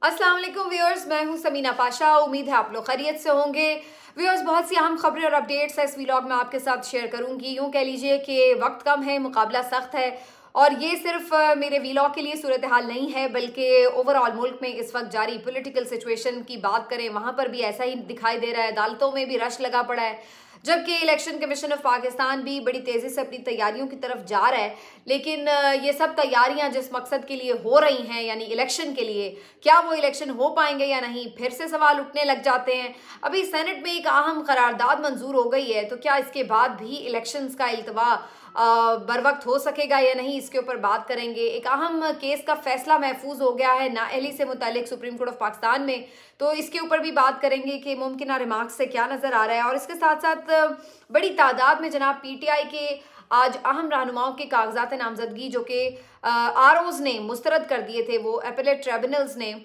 अस्सलाम वालेकुम व्यूअर्स, मैं हूं समीना पाशा। उम्मीद है आप लोग खैरियत से होंगे। व्यूअर्स, बहुत सी अहम खबरें और अपडेट्स है इस व्लॉग में आपके साथ शेयर करूंगी। यूं कह लीजिए कि वक्त कम है, मुकाबला सख्त है और ये सिर्फ मेरे व्लॉग के लिए सूरत हाल नहीं है, बल्कि ओवरऑल मुल्क में इस वक्त जारी पॉलिटिकल सिचुएशन की बात करें, वहां पर भी ऐसा ही दिखाई दे रहा है। अदालतों में भी रश लगा पड़ा है, जबकि इलेक्शन कमीशन ऑफ पाकिस्तान भी बड़ी तेजी से अपनी तैयारियों की तरफ जा रहा है। लेकिन ये सब तैयारियां जिस मकसद के लिए हो रही हैं, यानी इलेक्शन के लिए, क्या वो इलेक्शन हो पाएंगे या नहीं, फिर से सवाल उठने लग जाते हैं। अभी सेनेट में एक अहम करारदाद मंजूर हो गई है, तो क्या इसके बाद भी इलेक्शंस का इल्तवा बर वक्त हो सकेगा या नहीं, इसके ऊपर बात करेंगे। एक अहम केस का फैसला महफूज हो गया है नाअहली से मुतालिक सुप्रीम कोर्ट ऑफ पाकिस्तान में, तो इसके ऊपर भी बात करेंगे कि मुमकिन रिमार्क्स से क्या नजर आ रहा है। और इसके साथ साथ बड़ी तादाद में जनाब पीटीआई के आज अहम रहनुमाओं के कागजात नामजदगी जो कि आरओज ने मुस्तरद कर दिए थे, वो अपीलेट ट्रिब्यूनल्स ने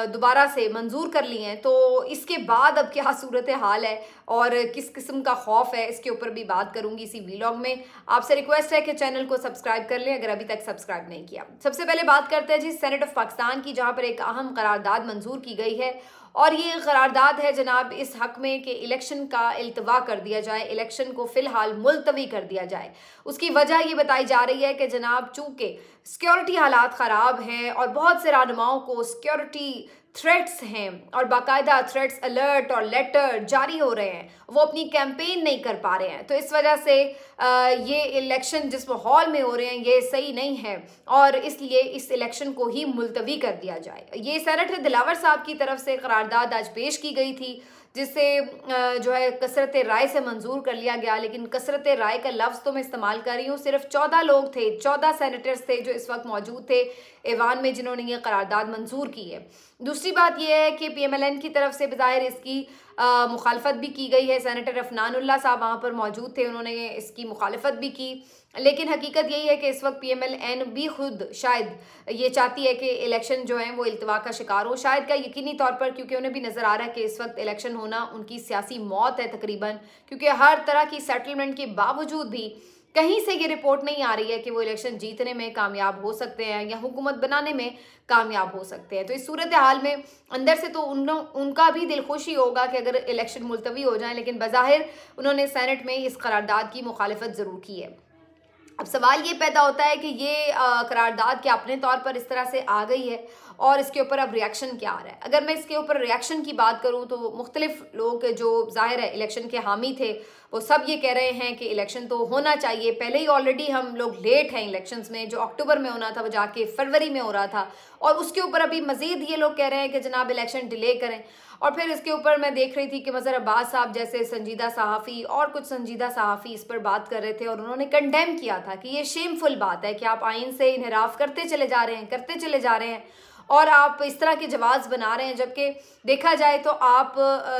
दोबारा से मंजूर कर ली हैं। तो इसके बाद अब क्या सूरत हाल है और किस किस्म का खौफ है, इसके ऊपर भी बात करूंगी इसी व्लॉग में। आपसे रिक्वेस्ट है कि चैनल को सब्सक्राइब कर लें अगर अभी तक सब्सक्राइब नहीं किया। सबसे पहले बात करते हैं जी सेनेट ऑफ पाकिस्तान की, जहां पर एक अहम करारदाद मंजूर की गई है और ये करारदाद है जनाब इस हक में कि इलेक्शन का इल्तवा कर दिया जाए, इलेक्शन को फिलहाल मुलतवी कर दिया जाए। उसकी वजह ये बताई जा रही है कि जनाब चूंकि सिक्योरिटी हालात ख़राब हैं और बहुत से रहनुमाओं को सिक्योरिटी थ्रेट्स हैं और बाकायदा थ्रेट्स अलर्ट और लेटर जारी हो रहे हैं, वो अपनी कैंपेन नहीं कर पा रहे हैं, तो इस वजह से ये इलेक्शन जिस माहौल में हो रहे हैं ये सही नहीं है और इसलिए इस इलेक्शन को ही मुलतवी कर दिया जाए। ये सेनेटर दिलावर साहब की तरफ से करारदाद आज पेश की गई थी, जिससे जो है कसरत राय से मंजूर कर लिया गया। लेकिन कसरत राय का लफ्ज़ तो मैं इस्तेमाल कर रही हूँ, सिर्फ 14 लोग थे, 14 सेनेटर्स थे जो इस वक्त मौजूद थे ऐवान में जिन्होंने ये करारदाद मंजूर की है। दूसरी बात यह है कि पीएमएलएन की तरफ से बज़ाहिर इसकी मुखालफत भी की गई है। सेनेटर अफनानुल्लाह साहब वहाँ पर मौजूद थे, उन्होंने इसकी मुखालफत भी की। लेकिन हकीकत यही है कि इस वक्त पीएमएलएन भी खुद शायद ये चाहती है कि इलेक्शन जो है वो इल्तवा का शिकार हो, शायद का यकीनी तौर पर, क्योंकि उन्हें भी नज़र आ रहा है कि इस वक्त इलेक्शन होना उनकी सियासी मौत है तकरीबन, क्योंकि हर तरह की सेटलमेंट के बावजूद भी कहीं से ये रिपोर्ट नहीं आ रही है कि वो इलेक्शन जीतने में कामयाब हो सकते हैं या हुकूमत बनाने में कामयाब हो सकते हैं। तो इस सूरत हाल में अंदर से तो उनका भी दिल खुशी होगा कि अगर इलेक्शन मुलतवी हो जाए, लेकिन बज़ाहिर उन्होंने सेनेट में इस करारदाद की मुखालफत ज़रूर की है। अब सवाल ये पैदा होता है कि ये करारदाद क्या अपने तौर पर इस तरह से आ गई है और इसके ऊपर अब रिएक्शन क्या आ रहा है। अगर मैं इसके ऊपर रिएक्शन की बात करूं तो मुख्तलिफ लोग जो ज़ाहिर है इलेक्शन के हामी थे, वो सब ये कह रहे हैं कि इलेक्शन तो होना चाहिए। पहले ही ऑलरेडी हम लोग लेट हैं इलेक्शंस में, जो अक्टूबर में होना था वो जाके फरवरी में हो रहा था और उसके ऊपर अभी मजीद ये लोग कह रहे हैं कि जनाब इलेक्शन डिले करें। और फिर इसके ऊपर मैं देख रही थी कि मज़हर अब्बास साहब जैसे संजीदा सहाफ़ी और कुछ संजीदा सहाफ़ी इस पर बात कर रहे थे और उन्होंने कंडेम किया था कि ये शेमफुल बात है कि आप आइन से इन्हिराफ करते चले जा रहे हैं और आप इस तरह के जवाब बना रहे हैं। जबकि देखा जाए तो आप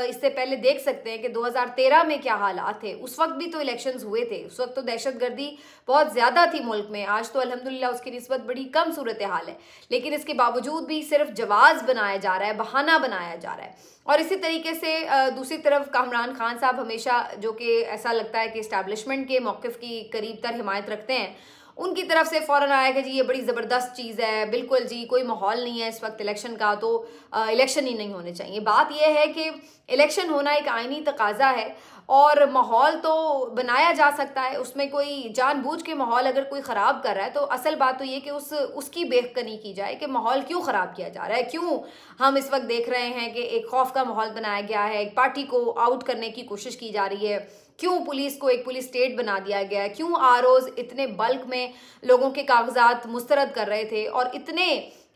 इससे पहले देख सकते हैं कि 2013 में क्या हालात थे, उस वक्त भी तो इलेक्शंस हुए थे, उस वक्त तो दहशतगर्दी बहुत ज़्यादा थी मुल्क में। आज तो अल्हम्दुलिल्लाह उसकी निस्बत बड़ी कम सूरत हाल है, लेकिन इसके बावजूद भी सिर्फ जवाब बनाया जा रहा है, बहाना बनाया जा रहा है। और इसी तरीके से दूसरी तरफ कामरान खान साहब हमेशा, जो कि ऐसा लगता है कि इस्टेब्लिशमेंट के मौक़िफ़ की करीब तर हिमायत रखते हैं, उनकी तरफ से फ़ौरन आया कि जी ये बड़ी ज़बरदस्त चीज़ है, बिल्कुल जी कोई माहौल नहीं है इस वक्त इलेक्शन का, तो इलेक्शन ही नहीं होने चाहिए। बात यह है कि इलेक्शन होना एक आइनी तकाज़ा है और माहौल तो बनाया जा सकता है, उसमें कोई जानबूझ के माहौल अगर कोई ख़राब कर रहा है तो असल बात तो ये कि उसकी बेखनी की जाए कि माहौल क्यों ख़राब किया जा रहा है, क्यों हम इस वक्त देख रहे हैं कि एक खौफ का माहौल बनाया गया है, एक पार्टी को आउट करने की कोशिश की जा रही है, क्यों पुलिस को एक पुलिस स्टेट बना दिया गया है, क्यों आरओज इतने बल्क में लोगों के कागजात मुस्तरद कर रहे थे और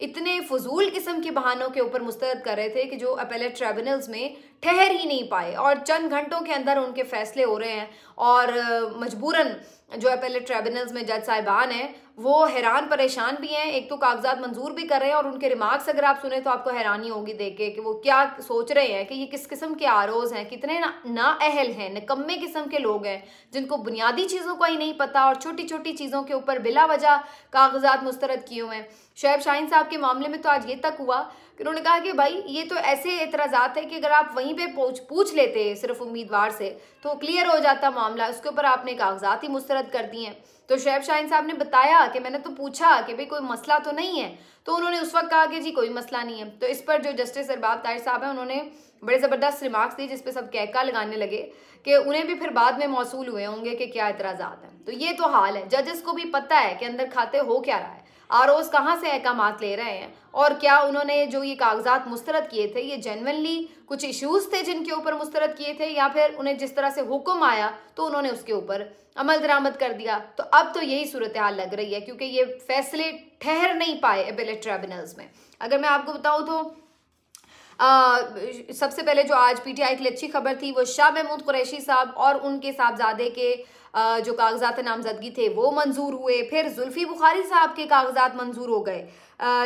इतने फजूल किस्म के बहानों के ऊपर मुस्तरद कर रहे थे कि जो अपीलेट ट्रिब्यूनल्स में ठहर ही नहीं पाए और चंद घंटों के अंदर उनके फैसले हो रहे हैं। और मजबूरन जो अपीलेट ट्रिब्यूनल्स में जज साहिबान हैं वो हैरान परेशान भी हैं, एक तो कागजात मंजूर भी कर रहे हैं और उनके रिमार्क्स अगर आप सुने तो आपको हैरानी होगी देख के कि वो क्या सोच रहे हैं कि ये किस किस्म के आरओज हैं, कितने नाअहल हैं, निकम्मे किस्म के लोग हैं जिनको बुनियादी चीज़ों का ही नहीं पता और छोटी छोटी चीज़ों के ऊपर बिला वजह कागजात मुस्तरद किए हुए हैं। शोएब शाहीन साहब के मामले में तो आज ये तक हुआ कि उन्होंने कहा कि भाई ये तो ऐसे एतराज़ात है कि अगर आप वहीं पे पूछ लेते सिर्फ उम्मीदवार से तो क्लियर हो जाता मामला, उसके ऊपर आपने कागजात ही मुस्तरद मुस्तरद कर दी हैं। तो शुएब शाहीन साहब ने बताया कि मैंने तो पूछा कि भाई कोई मसला तो नहीं है, तो उन्होंने उस वक्त कहा कि जी कोई मसला नहीं है। तो इस पर जो जस्टिस अरबाब ताहिर साहब हैं उन्होंने बड़े ज़बरदस्त रिमार्क्स दिए, जिसपे सब कहका लगाने लगे कि उन्हें भी फिर बाद में मौसूल हुए होंगे कि क्या एतराज़ात हैं। तो ये तो हाल है, जजेस को भी पता है कि अंदर खाते हो क्या रहा है, आरओज़ कहाँ से अहकामात ले रहे हैं, और क्या उन्होंने जो ये कागजात मुस्तरद किए थे ये जेन्युइनली कुछ इश्यूज़ थे जिनके ऊपर मुस्तरद किए थे, या फिर उन्हें जिस तरह से हुक्म आया तो उन्होंने उसके ऊपर अमल दरामद कर दिया। तो अब तो यही सूरत हाल लग रही है, क्योंकि ये फैसले ठहर नहीं पाए एपेलेट ट्राइब्यूनल्स में। अगर मैं आपको बताऊँ तो सबसे पहले जो आज पीटीआई के लिए अच्छी खबर थी वो शाह महमूद कुरैशी साहब और उनके साहबजादे के जो कागजात नामजदगी थे वो मंजूर हुए। फिर जुल्फी बुखारी साहब के कागजात मंजूर हो गए,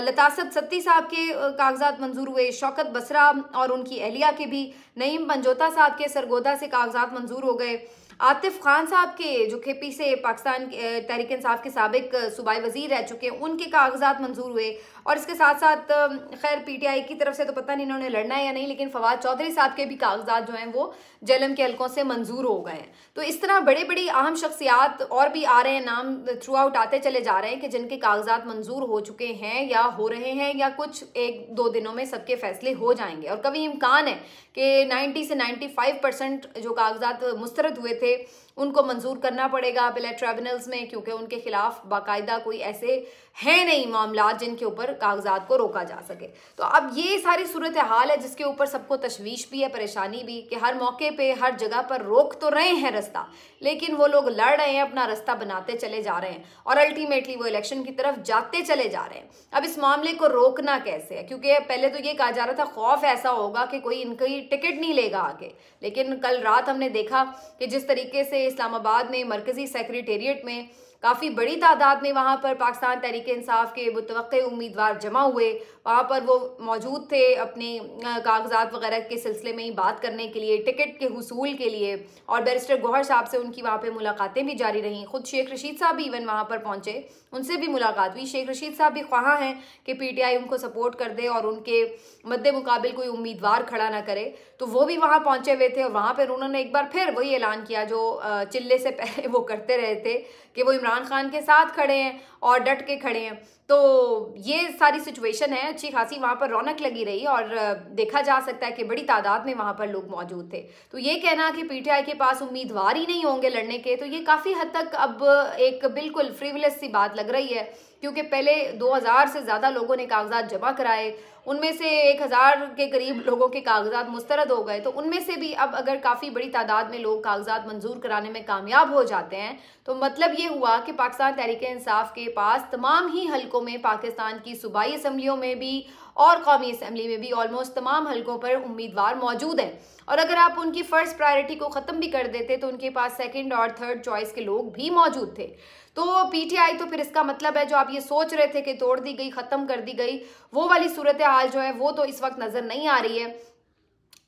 लतासत सत्ती साहब के कागजात मंजूर हुए, शौकत बसरा और उनकी अहलिया के भी, नईम पंजोता साहब के सरगोदा से कागजात मंजूर हो गए, आतिफ खान साहब के जो केपी से पाकिस्तान तहरीक इंसाफ के साबिक सूबाई वजीर रह चुके हैं उनके कागजात मंजूर हुए। और इसके साथ साथ खैर पीटीआई की तरफ से तो पता नहीं इन्होंने लड़ना है या नहीं, लेकिन फवाद चौधरी साहब के भी कागजात जो हैं वो जेएलएम के हलकों से मंजूर हो गए हैं। तो इस तरह बड़े बड़ी अहम शख्सियात और भी आ रहे हैं, नाम थ्रू आउट आते चले जा रहे हैं कि जिनके कागजात मंजूर हो चुके हैं या हो रहे हैं, या कुछ 1-2 दिनों में सबके फैसले हो जाएंगे। और कभी इम्कान है कि 90 से 95% जो कागजात मुस्तरद हुए थे उनको मंजूर करना पड़ेगा अपेलेट ट्राइब्यूनल्स में, क्योंकि उनके खिलाफ बाकायदा कोई ऐसे हैं नहीं मामलात जिनके ऊपर कागजात को रोका जा सके। तो अब ये सारी सूरत हाल है जिसके ऊपर सबको तशवीश भी है, परेशानी भी, कि हर मौके पे हर जगह पर रोक तो रहे हैं रास्ता, लेकिन वो लोग लड़ रहे हैं, अपना रास्ता बनाते चले जा रहे हैं और अल्टीमेटली वो इलेक्शन की तरफ जाते चले जा रहे हैं। अब इस मामले को रोकना कैसे है, क्योंकि पहले तो ये कहा जा रहा था खौफ ऐसा होगा कि कोई इनकी टिकट नहीं लेगा आगे, लेकिन कल रात हमने देखा कि जिस तरीके से इस्लामाबाद में मरकजी सेक्रेटेरिएट में काफ़ी बड़ी तादाद में वहाँ पर पाकिस्तान तहरीक इंसाफ के मुतवक्के उम्मीदवार जमा हुए, वहाँ पर वो मौजूद थे अपने कागजात वगैरह के सिलसिले में ही बात करने के लिए, टिकट के हुसूल के लिए, और बैरिस्टर गौहर साहब से उनकी वहाँ पे मुलाकातें भी जारी रहीं। खुद शेख रशीद साहब भी इवन वहाँ पर पहुँचे, उनसे भी मुलाकात हुई। शेख रशीद साहब भी ख्वाह हैं कि पीटीआई उनको सपोर्ट कर दे और उनके मद्दे मुकाबिल कोई उम्मीदवार खड़ा ना करे, तो वो भी वहाँ पहुँचे हुए थे। और वहाँ पर उन्होंने एक बार फिर वही ऐलान किया जो चिल्ले से पहले वो करते रहे थे कि वो इमरान खान के साथ खड़े हैं और डट के खड़े हैं। तो ये सारी सिचुएशन है, अच्छी खासी वहाँ पर रौनक लगी रही और देखा जा सकता है कि बड़ी तादाद में वहाँ पर लोग मौजूद थे। तो ये कहना कि पीटीआई के पास उम्मीदवार ही नहीं होंगे लड़ने के, तो ये काफ़ी हद तक अब एक बिल्कुल फ्रीवलेस सी बात लग रही है, क्योंकि पहले 2000 से ज़्यादा लोगों ने कागजात जमा कराए, उनमें से 1000 के करीब लोगों के कागजात मुस्तरद हो गए। तो उनमें से भी अब अगर काफ़ी बड़ी तादाद में लोग कागजात मंजूर कराने में कामयाब हो जाते हैं, तो मतलब ये हुआ कि पाकिस्तान तहरीक इंसाफ के पास तमाम ही हलकों में, पाकिस्तान की सूबाई असम्बलियों में भी और कौमी असम्बली में भी ऑलमोस्ट तमाम हलकों पर उम्मीदवार मौजूद हैं। और अगर आप उनकी फर्स्ट प्रायोरिटी को ख़त्म भी कर देते तो उनके पास सेकंड और थर्ड चॉइस के लोग भी मौजूद थे। तो पीटीआई तो फिर इसका मतलब है जो आप ये सोच रहे थे कि तोड़ दी गई, ख़त्म कर दी गई, वो वाली सूरत हाल जो है वो तो इस वक्त नज़र नहीं आ रही है।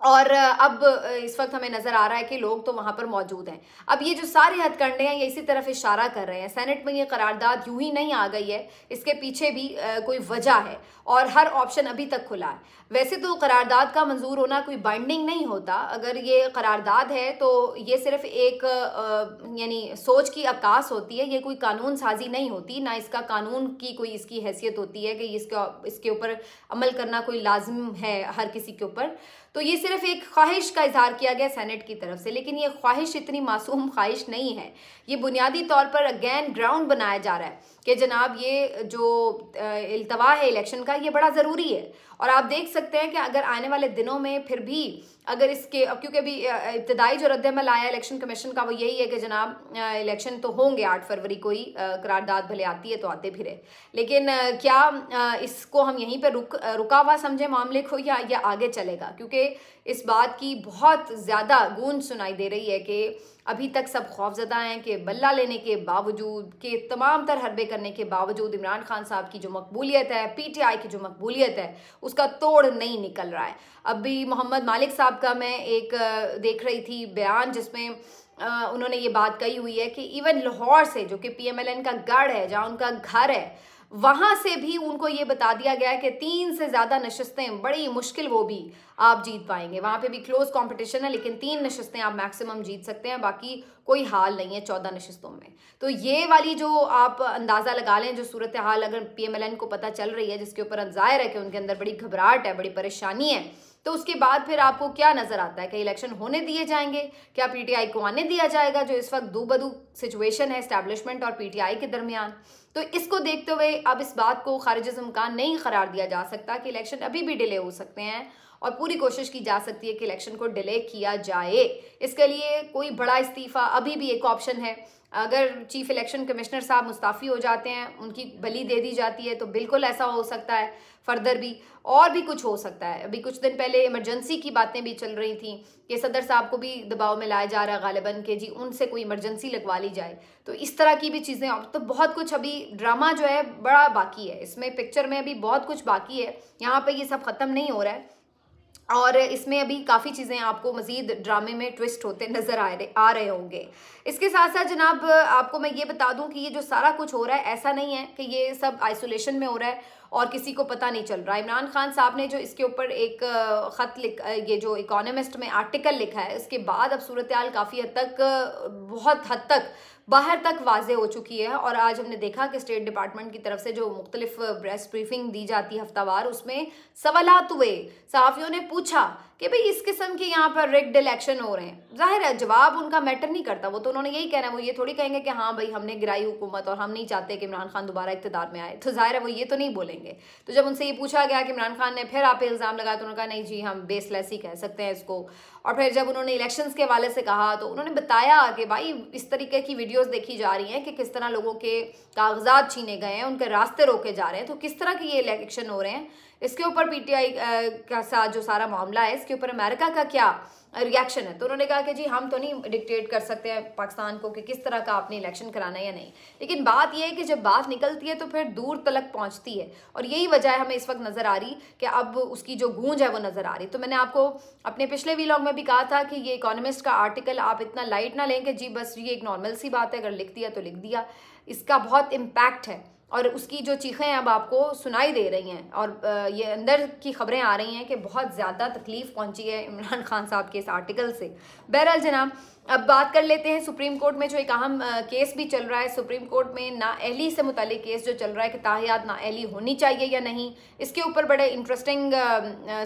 और अब इस वक्त हमें नज़र आ रहा है कि लोग तो वहाँ पर मौजूद हैं। अब ये जो सारे हथकंडे हैं ये इसी तरफ इशारा कर रहे हैं। सेनेट में ये करारदाद यूं ही नहीं आ गई है, इसके पीछे भी कोई वजह है और हर ऑप्शन अभी तक खुला है। वैसे तो करारदाद का मंजूर होना कोई बाइंडिंग नहीं होता, अगर ये करारदाद है तो ये सिर्फ एक यानी सोच की अक्कास होती है, ये कोई कानून साजी नहीं होती, ना इसका कानून की कोई इसकी हैसियत होती है कि इसके ऊपर अमल करना कोई लाजिम है हर किसी के ऊपर। तो ये सिर्फ एक ख्वाहिश का इजहार किया गया सेनेट की तरफ से, लेकिन ये ख्वाहिश इतनी मासूम ख्वाहिश नहीं है। ये बुनियादी तौर पर अगेन ग्राउंड बनाया जा रहा है कि जनाब ये जो इल्तवा है इलेक्शन का ये बड़ा ज़रूरी है। और आप देख सकते हैं कि अगर आने वाले दिनों में फिर भी अगर इसके, अब क्योंकि अभी इब्तदाई जो रद्द-ए-अमल आया इलेक्शन कमीशन का वो यही है कि जनाब इलेक्शन तो होंगे 8 फरवरी को ही, करारदाद भले आती है तो आते फिरे, लेकिन क्या इसको हम यहीं पर रुका हुआ समझे मामले को या आगे चलेगा, क्योंकि इस बात की बहुत ज़्यादा गूंज सुनाई दे रही है कि अभी तक सब खौफजदा हैं कि बल्ला लेने के बावजूद, के तमाम तर हरबे करने के बावजूद इमरान खान साहब की जो मकबूलियत है, पीटीआई की जो मकबूलियत है, उसका तोड़ नहीं निकल रहा है। अभी मोहम्मद मालिक साहब का मैं एक देख रही थी बयान जिसमें उन्होंने ये बात कही हुई है कि इवन लाहौर से, जो कि PMLN का गढ़ है, जहाँ उनका घर है, वहां से भी उनको ये बता दिया गया है कि 3 से ज्यादा नशिस्तें बड़ी मुश्किल वो भी आप जीत पाएंगे। वहां पे भी क्लोज कंपटीशन है, लेकिन 3 नशिस्तें आप मैक्सिमम जीत सकते हैं, बाकी कोई हाल नहीं है 14 नशिस्तों में। तो ये वाली जो आप अंदाजा लगा लें, जो सूरत हाल अगर PMLN को पता चल रही है, जिसके ऊपर जाहिर है कि उनके अंदर बड़ी घबराहट है, बड़ी परेशानी है, तो उसके बाद फिर आपको क्या नजर आता है कि इलेक्शन होने दिए जाएंगे, क्या PTI को आने दिया जाएगा, जो इस वक्त दूबदू सिचुएशन है एस्टैब्लिशमेंट और PTI के दरमियान। तो इसको देखते हुए अब इस बात को खारिज इम्कान नहीं करार दिया जा सकता कि इलेक्शन अभी भी डिले हो सकते हैं, और पूरी कोशिश की जा सकती है कि इलेक्शन को डिले किया जाए। इसके लिए कोई बड़ा इस्तीफा अभी भी एक ऑप्शन है। अगर चीफ इलेक्शन कमिश्नर साहब मुस्ताफ़ी हो जाते हैं, उनकी बली दे दी जाती है, तो बिल्कुल ऐसा हो सकता है। फर्दर भी और भी कुछ हो सकता है। अभी कुछ दिन पहले इमरजेंसी की बातें भी चल रही थी कि सदर साहब को भी दबाव में लाया जा रहा है गालिबन कि जी उनसे कोई इमरजेंसी लगवा ली जाए। तो इस तरह की भी चीज़ें, तो बहुत कुछ अभी ड्रामा जो है बड़ा बाकी है, इसमें पिक्चर में अभी बहुत कुछ बाकी है। यहाँ पर ये सब ख़त्म नहीं हो रहा है, और इसमें अभी काफ़ी चीज़ें आपको मज़ीद ड्रामे में ट्विस्ट होते नज़र आ रहे होंगे। इसके साथ साथ जनाब आपको मैं ये बता दूं कि ये जो सारा कुछ हो रहा है, ऐसा नहीं है कि ये सब आइसोलेशन में हो रहा है और किसी को पता नहीं चल रहा है। इमरान खान साहब ने जो इसके ऊपर एक ये जो इकोनॉमिस्ट में आर्टिकल लिखा है, इसके बाद अब सूरत हाल काफ़ी हद तक, बहुत हद तक बाहर तक वाजे हो चुकी है। और आज हमने देखा कि स्टेट डिपार्टमेंट की तरफ से जो मुख्तलिफ प्रेस ब्रीफिंग दी जाती है हफ्तावार, उसमें सवालात हुए, सहाफ़ियों ने पूछा कि भाई इस किस्म के यहाँ पर रिग्ड इलेक्शन हो रहे हैं। जाहिर है जवाब उनका मैटर नहीं करता, वो तो उन्होंने यही कहना है, वो ये थोड़ी कहेंगे कि हाँ भाई हमने गिराई हुकूमत और हम नहीं चाहते कि इमरान खान दोबारा इक़्तिदार में आए, तो जाहिर है वो ये तो नहीं बोलेंगे। तो जब उनसे ये पूछा गया कि इमरान खान ने फिर आप पे इल्ज़ाम लगाया, तो उन्होंने कहा नहीं जी हम बेसलेस ही कह सकते हैं इसको। और फिर जब उन्होंने इलेक्शंस के हवाले से कहा, तो उन्होंने बताया कि भाई इस तरीके की वीडियोस देखी जा रही हैं कि किस तरह लोगों के कागजात छीने गए हैं, उनके रास्ते रोके जा रहे हैं, तो किस तरह के ये इलेक्शन हो रहे हैं। इसके ऊपर PTI का साथ जो सारा मामला है, इसके ऊपर अमेरिका का क्या रिएक्शन है। तो उन्होंने कहा कि जी हम तो नहीं डिक्टेट कर सकते हैं पाकिस्तान को कि किस तरह का आपने इलेक्शन कराना है या नहीं, लेकिन बात यह है कि जब बात निकलती है तो फिर दूर तलक पहुंचती है, और यही वजह हमें इस वक्त नज़र आ रही कि अब उसकी जो गूंज है वो नज़र आ रही। तो मैंने आपको अपने पिछले व्लॉग में भी कहा था कि ये इकोनॉमिस्ट का आर्टिकल आप इतना लाइट ना लें कि जी बस ये एक नॉर्मल सी बात है, अगर लिख दिया तो लिख दिया। इसका बहुत इम्पैक्ट है, और उसकी जो चीखें अब आपको सुनाई दे रही हैं, और ये अंदर की खबरें आ रही हैं कि बहुत ज़्यादा तकलीफ़ पहुंची है इमरान खान साहब के इस आर्टिकल से। बहरहाल जनाब अब बात कर लेते हैं सुप्रीम कोर्ट में जो एक अहम केस भी चल रहा है। सुप्रीम कोर्ट में नाअहली से मुतालिक केस जो चल रहा है कि ताहियात नाअहली होनी चाहिए या नहीं, इसके ऊपर बड़े इंटरेस्टिंग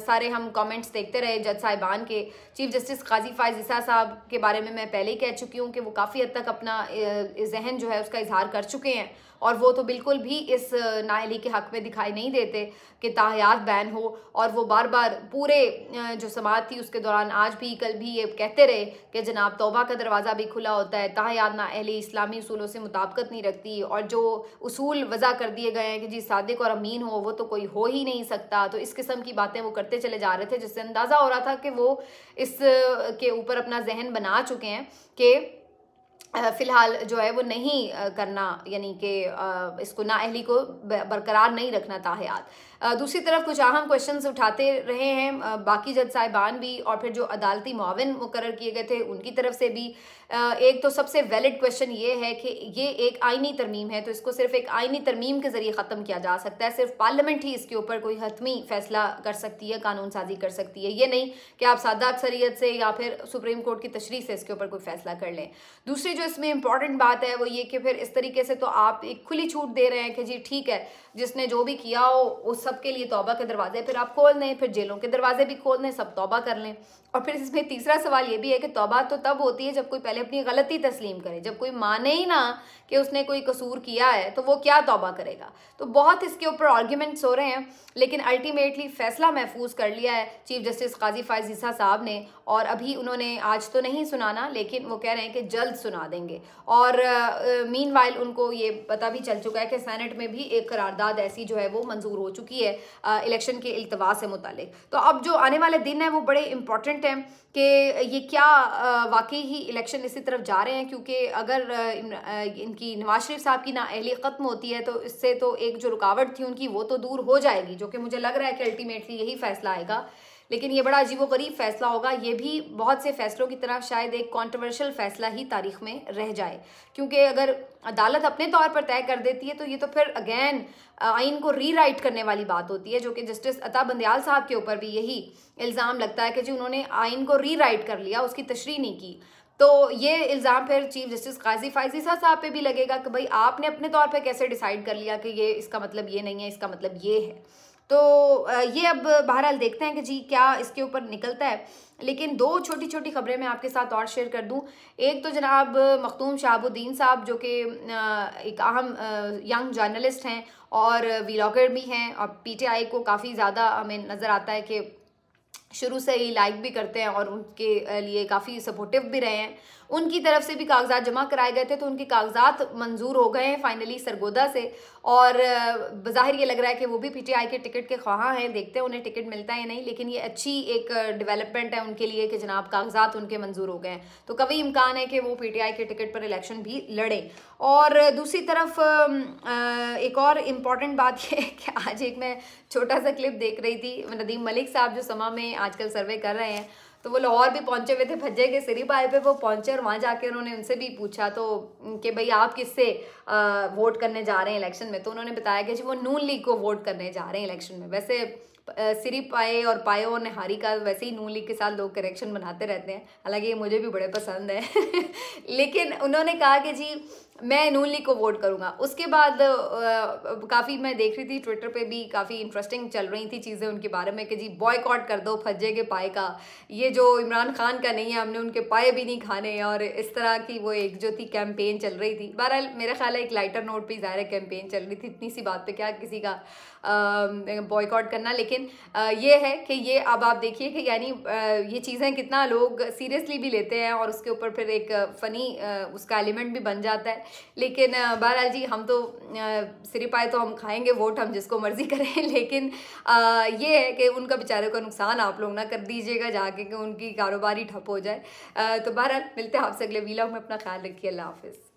सारे हम कमेंट्स देखते रहे जज साहिबान के। चीफ जस्टिस काजी फायज़ ईसा साहब के बारे में मैं पहले ही कह चुकी हूँ कि वो काफ़ी हद तक अपना जहन जो है उसका इजहार कर चुके हैं, और वो तो बिल्कुल भी इस नाअहली के हक़ में दिखाई नहीं देते कि ताहियात बैन हो, और वो बार बार पूरे जो समाअत थी उसके दौरान आज भी कल भी ये कहते रहे कि जनाब तौबा का दरवाज़ा भी खुला होता है, ताहियात नाअहली इस्लामी उसूलों से मुताबिकत नहीं रखती, और जो उसूल वज़ा कर दिए गए हैं कि जी सादिक और अमीन हो वो तो कोई हो ही नहीं सकता। तो इस किस्म की बातें वो करते चले जा रहे थे, जिससे अंदाज़ा हो रहा था कि वो इस के ऊपर अपना जहन बना चुके हैं कि फ़िलहाल जो है वो नहीं करना, यानी कि इसको नाअहली को बरकरार नहीं रखना ताहियात। दूसरी तरफ कुछ अहम क्वेश्चंस उठाते रहे हैं बाकी जज साहिबान भी, और फिर जो अदालती मुआविन मुकर्रर किए गए थे उनकी तरफ से भी। एक तो सबसे वैलिड क्वेश्चन ये है कि ये एक आइनी तरमीम है, तो इसको सिर्फ एक आइनी तरमीम के ज़रिए ख़त्म किया जा सकता है। सिर्फ पार्लियामेंट ही इसके ऊपर कोई हतमी फ़ैसला कर सकती है, कानून साजी कर सकती है, ये नहीं कि आप सादा अक्सरियत से या फिर सुप्रीम कोर्ट की तशरीह से इसके ऊपर कोई फ़ैसला कर लें। दूसरी जो इसमें इंपॉर्टेंट बात है वो ये कि फिर इस तरीके से तो आप एक खुली छूट दे रहे हैं कि जी ठीक है जिसने जो भी किया हो उस सब के लिए तौबा के दरवाजे फिर आप खोल दें, फिर जेलों के दरवाजे भी खोल दें, सब तौबा कर लें। और फिर इसमें तीसरा सवाल ये भी है कि तौबा तो तब होती है जब कोई पहले अपनी गलती तस्लीम करे, जब कोई माने ही ना कि उसने कोई कसूर किया है तो वो क्या तौबा करेगा। तो बहुत इसके ऊपर आर्ग्यूमेंट्स हो रहे हैं, लेकिन अल्टीमेटली फ़ैसला महफूज कर लिया है चीफ जस्टिस काजी फायज़ ईसा साहब ने, और अभी उन्होंने आज तो नहीं सुनाना, लेकिन वो कह रहे हैं कि जल्द सुना देंगे। और मीनवाइल उनको ये पता भी चल चुका है कि सेनेट में भी एक करारदाद ऐसी जो है वो मंजूर हो चुकी है इलेक्शन के इल्तवा से मुतालिक। तो अब जो आने वाले दिन है वो बड़े इंपॉर्टेंट हैं कि ये क्या वाकई ही इलेक्शन इसी तरफ जा रहे हैं, क्योंकि अगर इनकी नवाज शरीफ साहब की नाअहली ख़त्म होती है तो इससे तो एक जो रुकावट थी उनकी वो तो दूर हो जाएगी, जो कि मुझे लग रहा है कि अल्टीमेटली यही फैसला आएगा। लेकिन ये बड़ा अजीबोगरीब फैसला होगा। ये भी बहुत से फैसलों की तरह शायद एक कॉन्ट्रोवर्शियल फैसला ही तारीख में रह जाए, क्योंकि अगर अदालत अपने तौर पर तय कर देती है तो ये तो फिर अगेन आइन को रीराइट करने वाली बात होती है, जो कि जस्टिस अता बंदयाल साहब के ऊपर भी यही इल्ज़ाम लगता है कि जी उन्होंने आइन को रीराइट कर लिया, उसकी तशरीह नहीं की। तो ये इल्ज़ाम फिर चीफ जस्टिस काजी फायज़ीसा साहब पे भी लगेगा कि भाई आपने अपने तौर पे कैसे डिसाइड कर लिया कि ये इसका मतलब ये नहीं है, इसका मतलब ये है। तो ये अब बहरहाल देखते हैं कि जी क्या इसके ऊपर निकलता है। लेकिन दो छोटी छोटी खबरें मैं आपके साथ और शेयर कर दूं। एक तो जनाब मखदूम शहाबुद्दीन साहब, जो कि एक अहम यंग जर्नलिस्ट हैं और व्लॉगर भी हैं, और पीटीआई को काफ़ी ज़्यादा हमें नज़र आता है कि शुरू से ही लाइक भी करते हैं और उनके लिए काफ़ी सपोर्टिव भी रहे हैं। उनकी तरफ से भी कागजात जमा कराए गए थे, तो उनके कागजात मंजूर हो गए हैं फाइनली सरगोदा से, और बज़ाहिर ये लग रहा है कि वो भी पीटीआई के टिकट के ख्वाह हैं। देखते हैं उन्हें टिकट मिलता है या नहीं, लेकिन ये अच्छी एक डेवलपमेंट है उनके लिए कि जनाब कागजात उनके मंजूर हो गए हैं, तो कभी इम्कान है कि वो पीटीआई के टिकट पर इलेक्शन भी लड़े। और दूसरी तरफ एक और इम्पॉर्टेंट बात ये है कि आज एक मैं छोटा सा क्लिप देख रही थी, नदीम मलिक साहब जो समा में आजकल सर्वे कर रहे हैं, तो वो लाहौर भी पहुंचे हुए थे, भज्जे के सिरी पाए पे वो पहुंचे, और वहाँ जाके उन्होंने उनसे भी पूछा तो कि भाई आप किससे वोट करने जा रहे हैं इलेक्शन में, तो उन्होंने बताया कि जी वो नून लीग को वोट करने जा रहे हैं इलेक्शन में। वैसे सिरी पाए और पायो और निहारी का वैसे ही नून लीग के साथ लोग करेक्शन बनाते रहते हैं, हालांकि ये मुझे भी बड़े पसंद है लेकिन उन्होंने कहा कि जी मैं नून लीग को वोट करूंगा। उसके बाद काफ़ी मैं देख रही थी ट्विटर पे भी काफ़ी इंटरेस्टिंग चल रही थी चीज़ें उनके बारे में कि जी बॉयकॉट कर दो फज्जे के पाए का, ये जो इमरान खान का नहीं है, हमने उनके पाए भी नहीं खाने, और इस तरह की वो एक जो थी कैंपेन चल रही थी। बहरहाल मेरा ख्याल है एक लाइटर नोट पे ज़ाहिर कैंपेन चल रही थी, इतनी सी बात पे क्या किसी का बॉयकॉट करना। लेकिन ये है कि ये अब आप देखिए कि यानी ये चीज़ें कितना लोग सीरियसली भी लेते हैं, और उसके ऊपर फिर एक फ़नी उसका एलिमेंट भी बन जाता है। लेकिन बहरहाल जी हम तो सिरी पाए तो हम खाएंगे वोट, हम जिसको मर्जी करें, लेकिन ये है कि उनका बेचारे का नुकसान आप लोग ना कर दीजिएगा जाके कि उनकी कारोबार ही ठप हो जाए। तो बहरहाल मिलते हैं आपसे अगले वीलॉग में, अपना ख्याल रखिए, अल्लाह हाफिज़।